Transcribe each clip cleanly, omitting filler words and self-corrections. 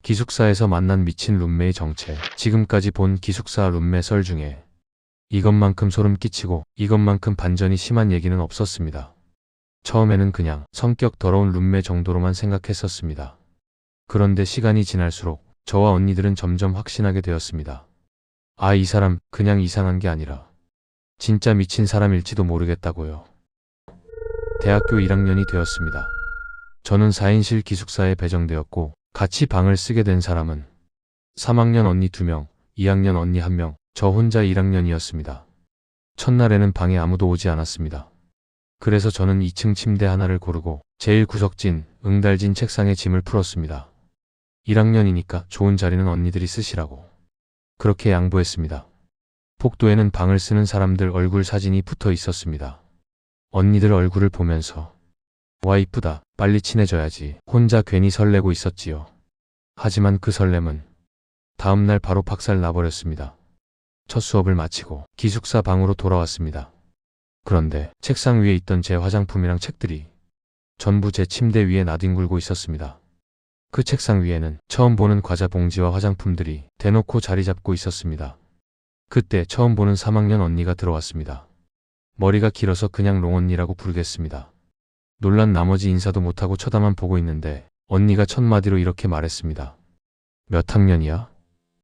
기숙사에서 만난 미친 룸메의 정체. 지금까지 본 기숙사 룸메 썰 중에 이것만큼 소름 끼치고 이것만큼 반전이 심한 얘기는 없었습니다. 처음에는 그냥 성격 더러운 룸메 정도로만 생각했었습니다. 그런데 시간이 지날수록 저와 언니들은 점점 확신하게 되었습니다. 아, 이 사람 그냥 이상한 게 아니라 진짜 미친 사람일지도 모르겠다고요. 대학교 1학년이 되었습니다. 저는 4인실 기숙사에 배정되었고 같이 방을 쓰게 된 사람은 3학년 언니 2명, 2학년 언니 1명, 저 혼자 1학년이었습니다. 첫날에는 방에 아무도 오지 않았습니다. 그래서 저는 2층 침대 하나를 고르고 제일 구석진, 응달진 책상에 짐을 풀었습니다. 1학년이니까 좋은 자리는 언니들이 쓰시라고. 그렇게 양보했습니다. 복도에는 방을 쓰는 사람들 얼굴 사진이 붙어 있었습니다. 언니들 얼굴을 보면서 와, 이쁘다, 빨리 친해져야지 혼자 괜히 설레고 있었지요. 하지만 그 설렘은 다음날 바로 박살 나버렸습니다. 첫 수업을 마치고 기숙사 방으로 돌아왔습니다. 그런데 책상 위에 있던 제 화장품이랑 책들이 전부 제 침대 위에 나뒹굴고 있었습니다. 그 책상 위에는 처음 보는 과자 봉지와 화장품들이 대놓고 자리 잡고 있었습니다. 그때 처음 보는 3학년 언니가 들어왔습니다. 머리가 길어서 그냥 롱언니라고 부르겠습니다. 놀란 나머지 인사도 못하고 쳐다만 보고 있는데 언니가 첫마디로 이렇게 말했습니다. 몇 학년이야?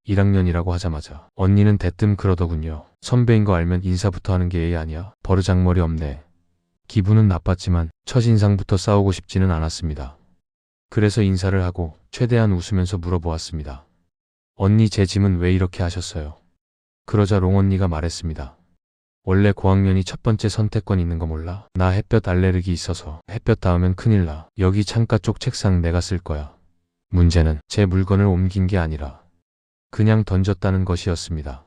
1학년이라고 하자마자 언니는 대뜸 그러더군요. 선배인 거 알면 인사부터 하는 게 예의 아니야? 버르장머리 없네. 기분은 나빴지만 첫인상부터 싸우고 싶지는 않았습니다. 그래서 인사를 하고 최대한 웃으면서 물어보았습니다. 언니, 제 짐은 왜 이렇게 하셨어요? 그러자 롱언니가 말했습니다. 원래 고학년이 첫 번째 선택권 있는 거 몰라? 나 햇볕 알레르기 있어서 햇볕 닿으면 큰일 나. 여기 창가 쪽 책상 내가 쓸 거야. 문제는 제 물건을 옮긴 게 아니라 그냥 던졌다는 것이었습니다.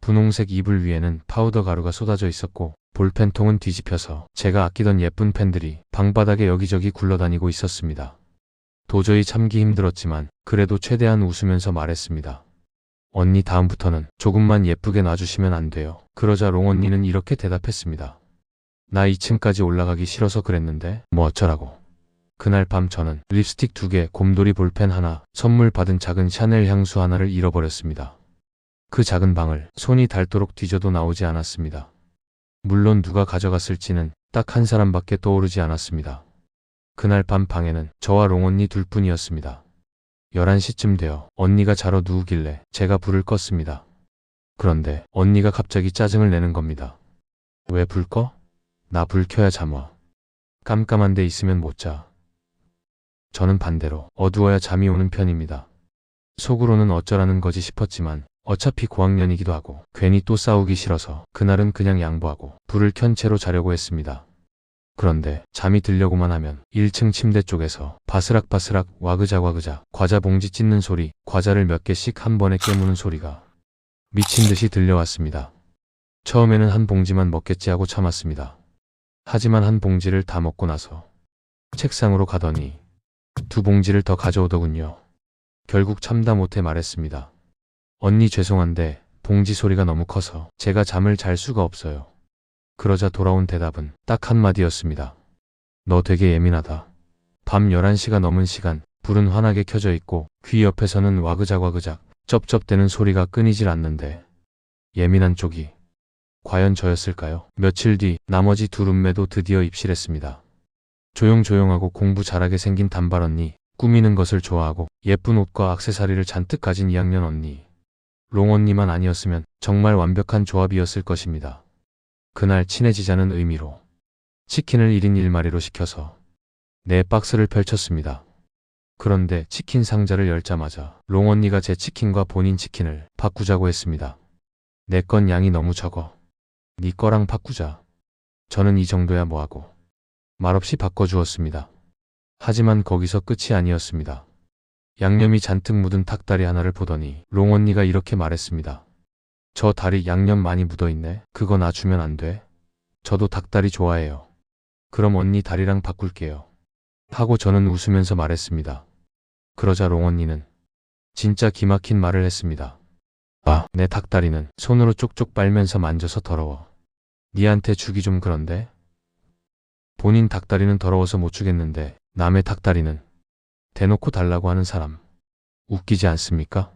분홍색 이불 위에는 파우더 가루가 쏟아져 있었고 볼펜통은 뒤집혀서 제가 아끼던 예쁜 펜들이 방바닥에 여기저기 굴러다니고 있었습니다. 도저히 참기 힘들었지만 그래도 최대한 웃으면서 말했습니다. 언니, 다음부터는 조금만 예쁘게 놔주시면 안 돼요. 그러자 롱언니는 이렇게 대답했습니다. 나 2층까지 올라가기 싫어서 그랬는데 뭐 어쩌라고. 그날 밤 저는 립스틱 2개, 곰돌이 볼펜 하나, 선물 받은 작은 샤넬 향수 하나를 잃어버렸습니다. 그 작은 방을 손이 닳도록 뒤져도 나오지 않았습니다. 물론 누가 가져갔을지는 딱 한 사람밖에 떠오르지 않았습니다. 그날 밤 방에는 저와 롱언니 둘뿐이었습니다. 11시쯤 되어 언니가 자러 누우길래 제가 불을 껐습니다. 그런데 언니가 갑자기 짜증을 내는 겁니다. 왜 불 꺼? 나 불 켜야 잠 와. 깜깜한 데 있으면 못 자. 저는 반대로 어두워야 잠이 오는 편입니다. 속으로는 어쩌라는 거지 싶었지만 어차피 고학년이기도 하고 괜히 또 싸우기 싫어서 그날은 그냥 양보하고 불을 켠 채로 자려고 했습니다. 그런데 잠이 들려고만 하면 1층 침대 쪽에서 바스락바스락 와그작 과자 봉지 찢는 소리, 과자를 몇 개씩 한 번에 깨무는 소리가 미친 듯이 들려왔습니다. 처음에는 한 봉지만 먹겠지 하고 참았습니다. 하지만 한 봉지를 다 먹고 나서 책상으로 가더니 2봉지를 더 가져오더군요. 결국 참다 못해 말했습니다. 언니, 죄송한데 봉지 소리가 너무 커서 제가 잠을 잘 수가 없어요. 그러자 돌아온 대답은 딱 한마디였습니다. 너 되게 예민하다. 밤 11시가 넘은 시간, 불은 환하게 켜져 있고 귀 옆에서는 와그작 쩝쩝대는 소리가 끊이질 않는데 예민한 쪽이 과연 저였을까요? 며칠 뒤 나머지 2 룸메도 드디어 입실했습니다. 조용조용하고 공부 잘하게 생긴 단발 언니, 꾸미는 것을 좋아하고 예쁜 옷과 액세서리를 잔뜩 가진 2학년 언니. 롱언니만 아니었으면 정말 완벽한 조합이었을 것입니다. 그날 친해지자는 의미로 치킨을 1인 1마리로 시켜서 4박스를 펼쳤습니다. 그런데 치킨 상자를 열자마자 롱언니가 제 치킨과 본인 치킨을 바꾸자고 했습니다. 내 건 양이 너무 적어. 네 거랑 바꾸자. 저는 이 정도야 뭐하고 말없이 바꿔주었습니다. 하지만 거기서 끝이 아니었습니다. 양념이 잔뜩 묻은 닭다리 하나를 보더니 롱언니가 이렇게 말했습니다. 저 다리 양념 많이 묻어있네. 그거 나 주면 안 돼? 저도 닭다리 좋아해요. 그럼 언니 다리랑 바꿀게요. 하고 저는 웃으면서 말했습니다. 그러자 롱언니는 진짜 기막힌 말을 했습니다. 아, 내 닭다리는 손으로 쪽쪽 빨면서 만져서 더러워. 니한테 주기 좀 그런데? 본인 닭다리는 더러워서 못 주겠는데 남의 닭다리는 대놓고 달라고 하는 사람. 웃기지 않습니까?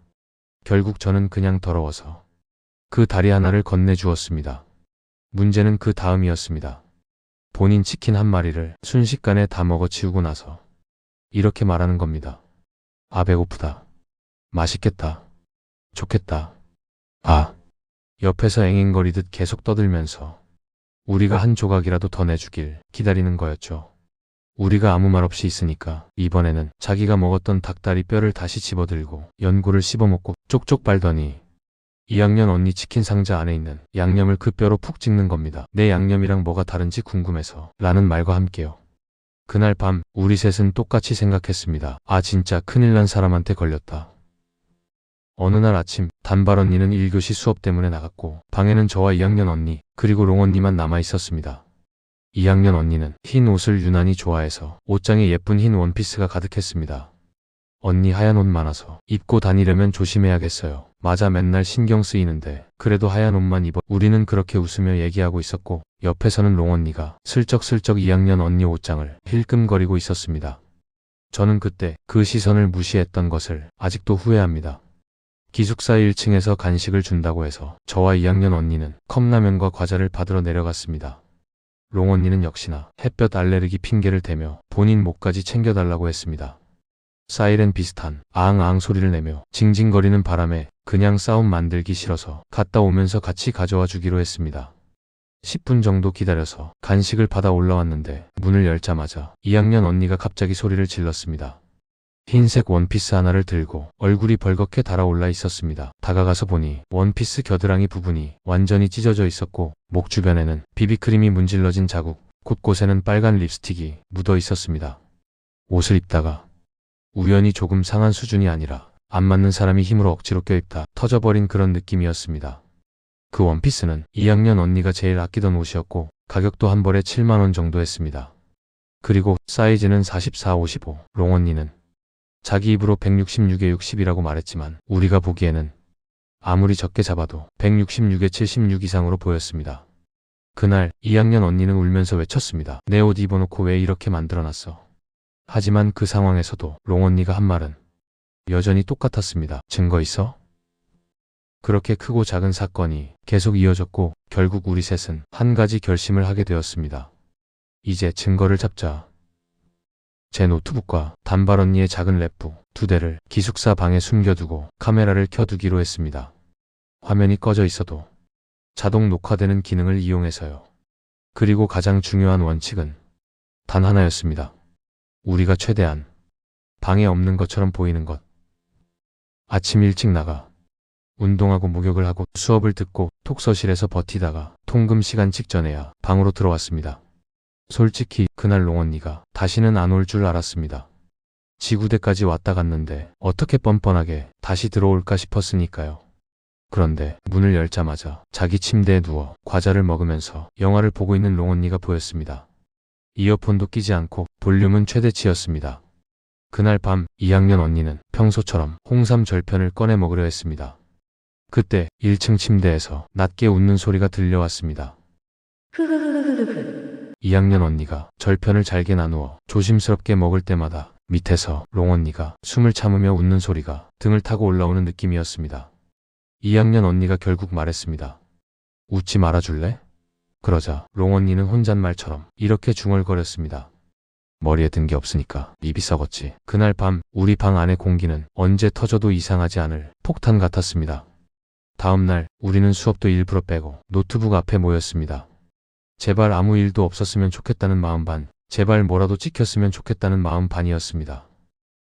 결국 저는 그냥 더러워서 그 다리 하나를 건네주었습니다. 문제는 그 다음이었습니다. 본인 치킨 한 마리를 순식간에 다 먹어치우고 나서 이렇게 말하는 겁니다. 아, 배고프다. 맛있겠다. 좋겠다. 아, 옆에서 앵앵거리듯 계속 떠들면서 우리가 한 조각이라도 더 내주길 기다리는 거였죠. 우리가 아무 말 없이 있으니까 이번에는 자기가 먹었던 닭다리 뼈를 다시 집어들고 연골을 씹어먹고 쪽쪽 빨더니 2학년 언니 치킨 상자 안에 있는 양념을 그 뼈로 푹 찍는 겁니다. 내 양념이랑 뭐가 다른지 궁금해서 라는 말과 함께요. 그날 밤 우리 셋은 똑같이 생각했습니다. 아, 진짜 큰일 난 사람한테 걸렸다. 어느 날 아침 단발 언니는 1교시 수업 때문에 나갔고 방에는 저와 2학년 언니 그리고 롱 언니만 남아 있었습니다. 2학년 언니는 흰 옷을 유난히 좋아해서 옷장에 예쁜 흰 원피스가 가득했습니다. 언니 하얀 옷 많아서 입고 다니려면 조심해야겠어요. 맞아, 맨날 신경 쓰이는데 그래도 하얀 옷만 입어. 우리는 그렇게 웃으며 얘기하고 있었고 옆에서는 롱 언니가 슬쩍슬쩍 2학년 언니 옷장을 힐끔거리고 있었습니다. 저는 그때 그 시선을 무시했던 것을 아직도 후회합니다. 기숙사 1층에서 간식을 준다고 해서 저와 2학년 언니는 컵라면과 과자를 받으러 내려갔습니다. 롱 언니는 역시나 햇볕 알레르기 핑계를 대며 본인 목까지 챙겨달라고 했습니다. 사이렌 비슷한 아앙아앙 소리를 내며 징징거리는 바람에 그냥 싸움 만들기 싫어서 갔다 오면서 같이 가져와 주기로 했습니다. 10분 정도 기다려서 간식을 받아 올라왔는데 문을 열자마자 2학년 언니가 갑자기 소리를 질렀습니다. 흰색 원피스 하나를 들고 얼굴이 벌겋게 달아올라 있었습니다. 다가가서 보니 원피스 겨드랑이 부분이 완전히 찢어져 있었고 목 주변에는 비비크림이 문질러진 자국, 곳곳에는 빨간 립스틱이 묻어 있었습니다. 옷을 입다가 우연히 조금 상한 수준이 아니라 안 맞는 사람이 힘으로 억지로 껴입다 터져버린 그런 느낌이었습니다. 그 원피스는 2학년 언니가 제일 아끼던 옷이었고 가격도 한 벌에 7만 원 정도 했습니다. 그리고 사이즈는 44, 55. 롱 언니는 자기 입으로 166에 60이라고 말했지만 우리가 보기에는 아무리 적게 잡아도 166에 76 이상으로 보였습니다. 그날 2학년 언니는 울면서 외쳤습니다. 내 옷 입어놓고 왜 이렇게 만들어놨어? 하지만 그 상황에서도 롱 언니가 한 말은 여전히 똑같았습니다. 증거 있어? 그렇게 크고 작은 사건이 계속 이어졌고 결국 우리 셋은 한 가지 결심을 하게 되었습니다. 이제 증거를 잡자. 제 노트북과 단발 언니의 작은 랩북 2대를 기숙사 방에 숨겨두고 카메라를 켜두기로 했습니다. 화면이 꺼져 있어도 자동 녹화되는 기능을 이용해서요. 그리고 가장 중요한 원칙은 단 하나였습니다. 우리가 최대한 방에 없는 것처럼 보이는 것. 아침 일찍 나가 운동하고 목욕을 하고 수업을 듣고 독서실에서 버티다가 통금 시간 직전에야 방으로 들어왔습니다. 솔직히 그날 롱 언니가 다시는 안 올 줄 알았습니다. 지구대까지 왔다 갔는데 어떻게 뻔뻔하게 다시 들어올까 싶었으니까요. 그런데 문을 열자마자 자기 침대에 누워 과자를 먹으면서 영화를 보고 있는 롱 언니가 보였습니다. 이어폰도 끼지 않고 볼륨은 최대치였습니다. 그날 밤 2학년 언니는 평소처럼 홍삼 절편을 꺼내 먹으려 했습니다. 그때 1층 침대에서 낮게 웃는 소리가 들려왔습니다. 2학년 언니가 절편을 잘게 나누어 조심스럽게 먹을 때마다 밑에서 롱 언니가 숨을 참으며 웃는 소리가 등을 타고 올라오는 느낌이었습니다. 2학년 언니가 결국 말했습니다. 웃지 말아줄래? 그러자 롱 언니는 혼잣말처럼 이렇게 중얼거렸습니다. 머리에 든 게 없으니까 입이 썩었지. 그날 밤 우리 방 안의 공기는 언제 터져도 이상하지 않을 폭탄 같았습니다. 다음 날 우리는 수업도 일부러 빼고 노트북 앞에 모였습니다. 제발 아무 일도 없었으면 좋겠다는 마음 반, 제발 뭐라도 찍혔으면 좋겠다는 마음 반이었습니다.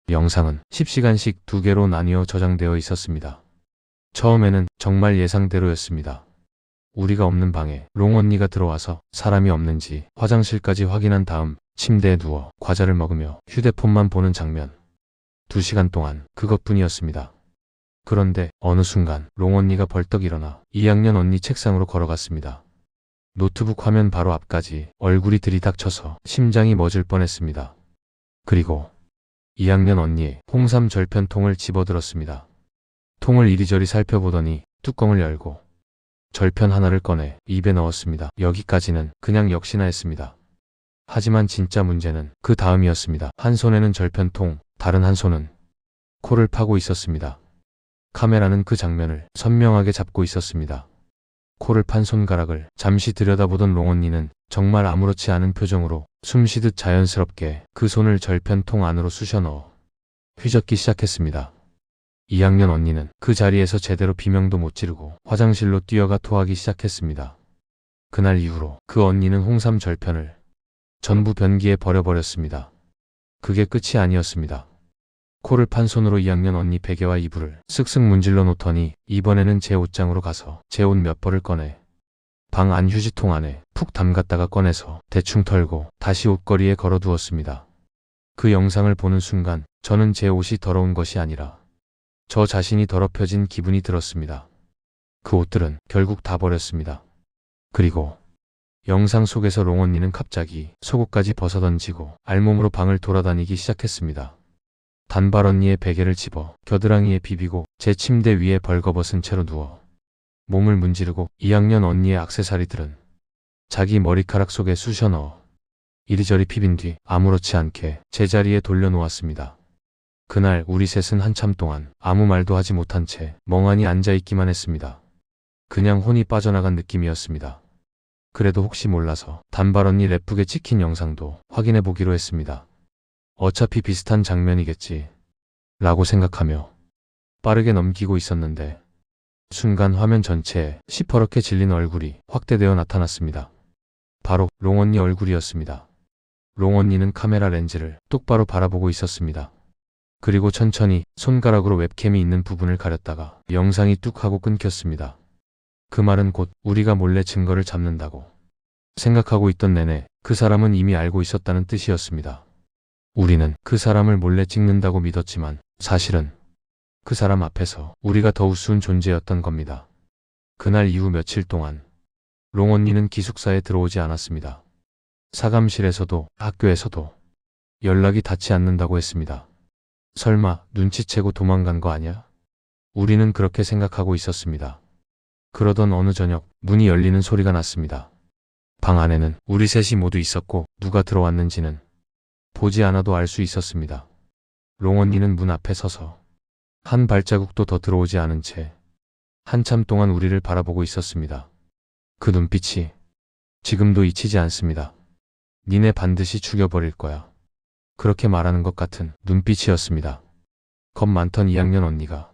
영상은 10시간씩 2개로 나뉘어 저장되어 있었습니다. 처음에는 정말 예상대로였습니다. 우리가 없는 방에 롱 언니가 들어와서 사람이 없는지 화장실까지 확인한 다음 침대에 누워 과자를 먹으며 휴대폰만 보는 장면. 2시간 동안 그것뿐이었습니다. 그런데 어느 순간 롱 언니가 벌떡 일어나 2학년 언니 책상으로 걸어갔습니다. 노트북 화면 바로 앞까지 얼굴이 들이닥쳐서 심장이 멎을 뻔했습니다. 그리고 2학년 언니의 홍삼 절편통을 집어들었습니다. 통을 이리저리 살펴보더니 뚜껑을 열고 절편 하나를 꺼내 입에 넣었습니다. 여기까지는 그냥 역시나 했습니다. 하지만 진짜 문제는 그 다음이었습니다. 한 손에는 절편통, 다른 한 손은 코를 파고 있었습니다. 카메라는 그 장면을 선명하게 잡고 있었습니다. 코를 판 손가락을 잠시 들여다보던 롱 언니는 정말 아무렇지 않은 표정으로 숨쉬듯 자연스럽게 그 손을 절편통 안으로 쑤셔 넣어 휘젓기 시작했습니다. 2학년 언니는 그 자리에서 제대로 비명도 못 지르고 화장실로 뛰어가 토하기 시작했습니다. 그날 이후로 그 언니는 홍삼 절편을 전부 변기에 버려버렸습니다. 그게 끝이 아니었습니다. 코를 판 손으로 2학년 언니 베개와 이불을 쓱쓱 문질러 놓더니 이번에는 제 옷장으로 가서 제 옷 몇 벌을 꺼내 방 안 휴지통 안에 푹 담갔다가 꺼내서 대충 털고 다시 옷걸이에 걸어두었습니다. 그 영상을 보는 순간 저는 제 옷이 더러운 것이 아니라 저 자신이 더럽혀진 기분이 들었습니다. 그 옷들은 결국 다 버렸습니다. 그리고 영상 속에서 롱 언니는 갑자기 속옷까지 벗어던지고 알몸으로 방을 돌아다니기 시작했습니다. 단발 언니의 베개를 집어 겨드랑이에 비비고 제 침대 위에 벌거벗은 채로 누워 몸을 문지르고 2학년 언니의 액세서리들은 자기 머리카락 속에 쑤셔 넣어 이리저리 비빈 뒤 아무렇지 않게 제자리에 돌려놓았습니다. 그날 우리 셋은 한참 동안 아무 말도 하지 못한 채 멍하니 앉아있기만 했습니다. 그냥 혼이 빠져나간 느낌이었습니다. 그래도 혹시 몰라서 단발 언니 래프게 찍힌 영상도 확인해 보기로 했습니다. 어차피 비슷한 장면이겠지 라고 생각하며 빠르게 넘기고 있었는데 순간 화면 전체에 시퍼렇게 질린 얼굴이 확대되어 나타났습니다. 바로 롱 언니 얼굴이었습니다. 롱 언니는 카메라 렌즈를 똑바로 바라보고 있었습니다. 그리고 천천히 손가락으로 웹캠이 있는 부분을 가렸다가 영상이 뚝 하고 끊겼습니다. 그 말은 곧 우리가 몰래 증거를 잡는다고 생각하고 있던 내내 그 사람은 이미 알고 있었다는 뜻이었습니다. 우리는 그 사람을 몰래 찍는다고 믿었지만 사실은 그 사람 앞에서 우리가 더 우스운 존재였던 겁니다. 그날 이후 며칠 동안 롱 언니는 기숙사에 들어오지 않았습니다. 사감실에서도 학교에서도 연락이 닿지 않는다고 했습니다. 설마 눈치채고 도망간 거 아냐? 우리는 그렇게 생각하고 있었습니다. 그러던 어느 저녁 문이 열리는 소리가 났습니다. 방 안에는 우리 셋이 모두 있었고 누가 들어왔는지는 보지 않아도 알 수 있었습니다. 롱 언니는 문 앞에 서서 한 발자국도 더 들어오지 않은 채 한참 동안 우리를 바라보고 있었습니다. 그 눈빛이 지금도 잊히지 않습니다. 니네 반드시 죽여버릴 거야. 그렇게 말하는 것 같은 눈빛이었습니다. 겁 많던 2학년 언니가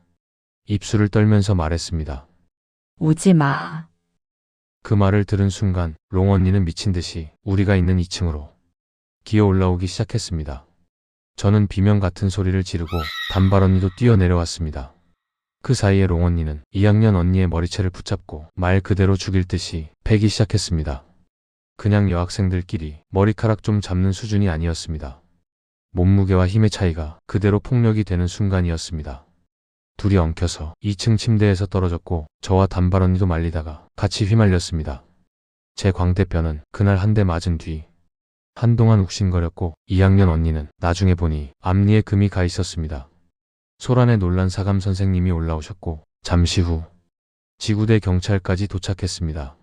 입술을 떨면서 말했습니다. 오지 마. 그 말을 들은 순간 롱 언니는 미친 듯이 우리가 있는 2층으로 기어 올라오기 시작했습니다. 저는 비명 같은 소리를 지르고 단발 언니도 뛰어내려왔습니다. 그 사이에 롱 언니는 2학년 언니의 머리채를 붙잡고 말 그대로 죽일 듯이 패기 시작했습니다. 그냥 여학생들끼리 머리카락 좀 잡는 수준이 아니었습니다. 몸무게와 힘의 차이가 그대로 폭력이 되는 순간이었습니다. 둘이 엉켜서 2층 침대에서 떨어졌고 저와 단발 언니도 말리다가 같이 휘말렸습니다. 제 광대뼈는 그날 한 대 맞은 뒤 한동안 욱신거렸고 2학년 언니는 나중에 보니 앞니에 금이 가 있었습니다. 소란에 놀란 사감 선생님이 올라오셨고 잠시 후 지구대 경찰까지 도착했습니다.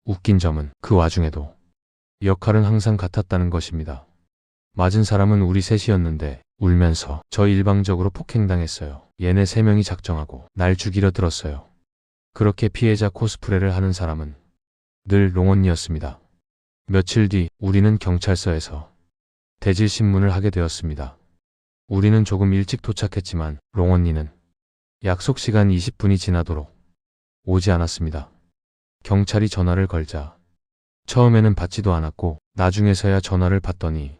웃긴 점은 그 와중에도 역할은 항상 같았다는 것입니다. 맞은 사람은 우리 셋이었는데 울면서 저 일방적으로 폭행당했어요. 얘네 3명이 작정하고 날 죽이려 들었어요. 그렇게 피해자 코스프레를 하는 사람은 늘 롱 언니였습니다. 며칠 뒤 우리는 경찰서에서 대질신문을 하게 되었습니다. 우리는 조금 일찍 도착했지만 롱 언니는 약속 시간 20분이 지나도록 오지 않았습니다. 경찰이 전화를 걸자 처음에는 받지도 않았고 나중에서야 전화를 받더니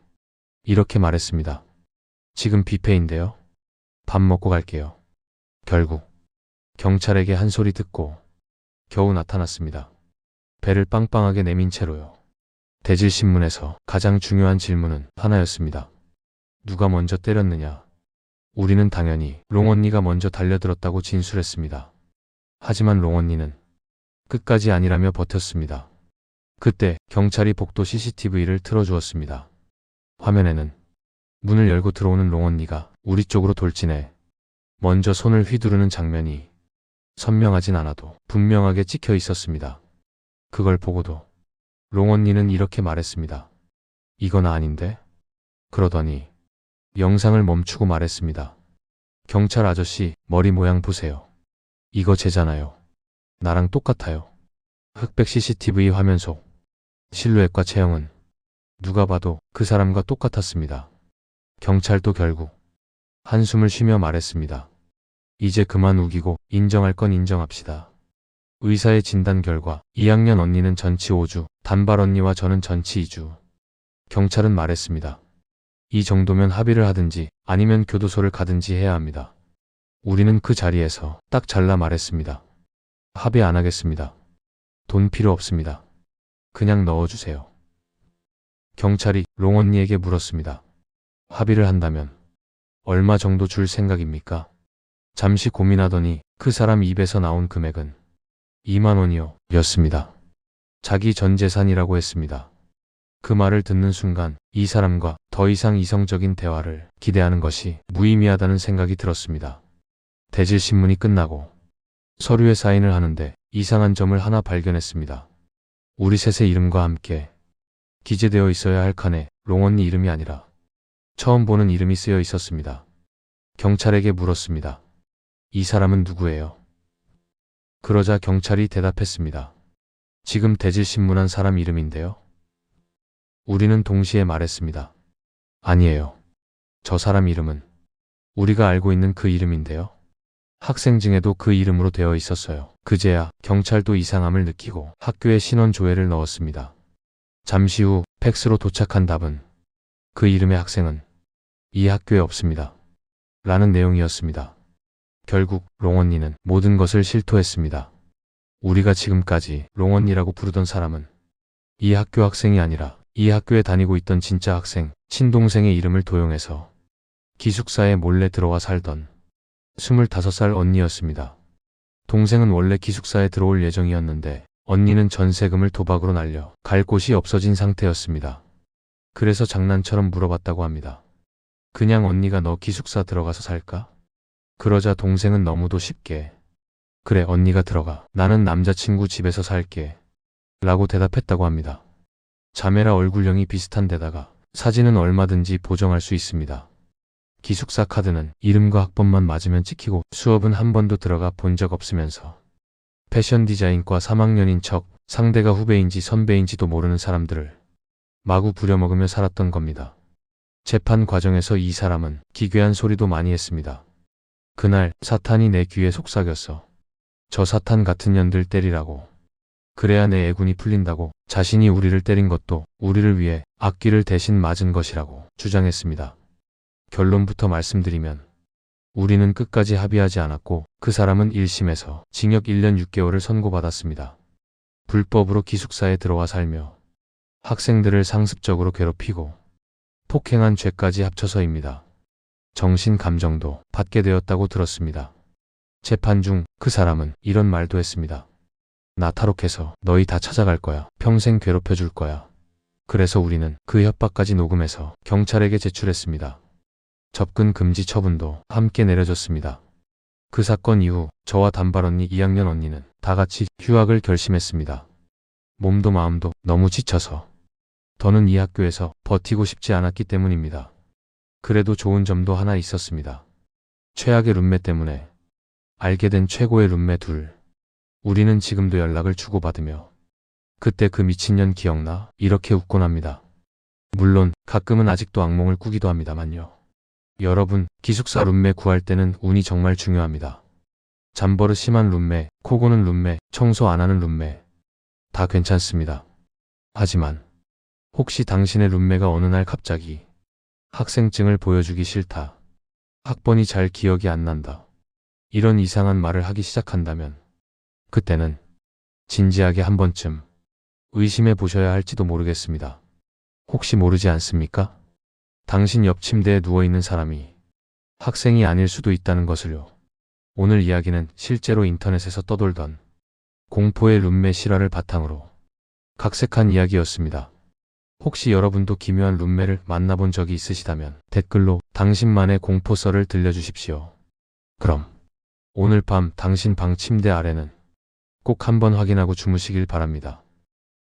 이렇게 말했습니다. 지금 뷔페인데요. 밥 먹고 갈게요. 결국 경찰에게 한 소리 듣고 겨우 나타났습니다. 배를 빵빵하게 내민 채로요. 대질신문에서 가장 중요한 질문은 하나였습니다. 누가 먼저 때렸느냐? 우리는 당연히 롱 언니가 먼저 달려들었다고 진술했습니다. 하지만 롱 언니는 끝까지 아니라며 버텼습니다. 그때 경찰이 복도 CCTV를 틀어주었습니다. 화면에는 문을 열고 들어오는 롱 언니가 우리 쪽으로 돌진해 먼저 손을 휘두르는 장면이 선명하진 않아도 분명하게 찍혀 있었습니다. 그걸 보고도 롱 언니는 이렇게 말했습니다. 이건 아닌데? 그러더니 영상을 멈추고 말했습니다. 경찰 아저씨, 머리 모양 보세요. 이거 쟤잖아요. 나랑 똑같아요. 흑백 CCTV 화면 속 실루엣과 체형은 누가 봐도 그 사람과 똑같았습니다. 경찰도 결국 한숨을 쉬며 말했습니다. 이제 그만 우기고 인정할 건 인정합시다. 의사의 진단 결과 2학년 언니는 전치 5주, 단발 언니와 저는 전치 2주. 경찰은 말했습니다. 이 정도면 합의를 하든지 아니면 교도소를 가든지 해야 합니다. 우리는 그 자리에서 딱 잘라 말했습니다. 합의 안 하겠습니다. 돈 필요 없습니다. 그냥 넣어주세요. 경찰이 롱 언니에게 물었습니다. 합의를 한다면 얼마 정도 줄 생각입니까? 잠시 고민하더니 그 사람 입에서 나온 금액은 2만 원이요 였습니다. 자기 전 재산이라고 했습니다. 그 말을 듣는 순간 이 사람과 더 이상 이성적인 대화를 기대하는 것이 무의미하다는 생각이 들었습니다. 대질신문이 끝나고 서류에 사인을 하는데 이상한 점을 하나 발견했습니다. 우리 셋의 이름과 함께 기재되어 있어야 할 칸에 롱 언니 이름이 아니라 처음 보는 이름이 쓰여 있었습니다. 경찰에게 물었습니다. 이 사람은 누구예요? 그러자 경찰이 대답했습니다. 지금 대질신문한 사람 이름인데요. 우리는 동시에 말했습니다. 아니에요. 저 사람 이름은 우리가 알고 있는 그 이름인데요. 학생증에도 그 이름으로 되어 있었어요. 그제야 경찰도 이상함을 느끼고 학교에 신원 조회를 넣었습니다. 잠시 후 팩스로 도착한 답은 그 이름의 학생은 이 학교에 없습니다. 라는 내용이었습니다. 결국 롱 언니는 모든 것을 실토했습니다. 우리가 지금까지 롱 언니라고 부르던 사람은 이 학교 학생이 아니라 이 학교에 다니고 있던 진짜 학생, 친동생의 이름을 도용해서 기숙사에 몰래 들어와 살던 25살 언니였습니다. 동생은 원래 기숙사에 들어올 예정이었는데 언니는 전세금을 도박으로 날려 갈 곳이 없어진 상태였습니다. 그래서 장난처럼 물어봤다고 합니다. 그냥 언니가 너 기숙사 들어가서 살까? 그러자 동생은 너무도 쉽게 그래 언니가 들어가. 나는 남자친구 집에서 살게. 라고 대답했다고 합니다. 자매라 얼굴형이 비슷한 데다가 사진은 얼마든지 보정할 수 있습니다. 기숙사 카드는 이름과 학번만 맞으면 찍히고 수업은 한 번도 들어가 본 적 없으면서 패션 디자인과 3학년인 척 상대가 후배인지 선배인지도 모르는 사람들을 마구 부려먹으며 살았던 겁니다. 재판 과정에서 이 사람은 기괴한 소리도 많이 했습니다. 그날 사탄이 내 귀에 속삭였어. 저 사탄 같은 년들 때리라고. 그래야 내 애군이 풀린다고. 자신이 우리를 때린 것도 우리를 위해 악귀를 대신 맞은 것이라고 주장했습니다. 결론부터 말씀드리면 우리는 끝까지 합의하지 않았고 그 사람은 1심에서 징역 1년 6개월을 선고받았습니다. 불법으로 기숙사에 들어와 살며 학생들을 상습적으로 괴롭히고 폭행한 죄까지 합쳐서입니다. 정신 감정도 받게 되었다고 들었습니다. 재판 중 그 사람은 이런 말도 했습니다. 나 탈옥해서 너희 다 찾아갈 거야. 평생 괴롭혀 줄 거야. 그래서 우리는 그 협박까지 녹음해서 경찰에게 제출했습니다. 접근 금지 처분도 함께 내려졌습니다. 그 사건 이후 저와 단발 언니 2학년 언니는 다 같이 휴학을 결심했습니다. 몸도 마음도 너무 지쳐서 더는 이 학교에서 버티고 싶지 않았기 때문입니다. 그래도 좋은 점도 하나 있었습니다. 최악의 룸메 때문에 알게 된 최고의 룸메 둘. 우리는 지금도 연락을 주고받으며 그때 그 미친년 기억나? 이렇게 웃곤 합니다. 물론 가끔은 아직도 악몽을 꾸기도 합니다만요. 여러분, 기숙사 룸메 구할 때는 운이 정말 중요합니다. 잠버릇 심한 룸메, 코 고는 룸메, 청소 안 하는 룸메 다 괜찮습니다. 하지만 혹시 당신의 룸메가 어느 날 갑자기 학생증을 보여주기 싫다. 학번이 잘 기억이 안 난다. 이런 이상한 말을 하기 시작한다면 그때는 진지하게 한 번쯤 의심해 보셔야 할지도 모르겠습니다. 혹시 모르지 않습니까? 당신 옆 침대에 누워있는 사람이 학생이 아닐 수도 있다는 것을요. 오늘 이야기는 실제로 인터넷에서 떠돌던 공포의 룸메 실화를 바탕으로 각색한 이야기였습니다. 혹시 여러분도 기묘한 룸메를 만나본 적이 있으시다면 댓글로 당신만의 공포썰을 들려주십시오. 그럼 오늘 밤 당신 방 침대 아래는 꼭 한번 확인하고 주무시길 바랍니다.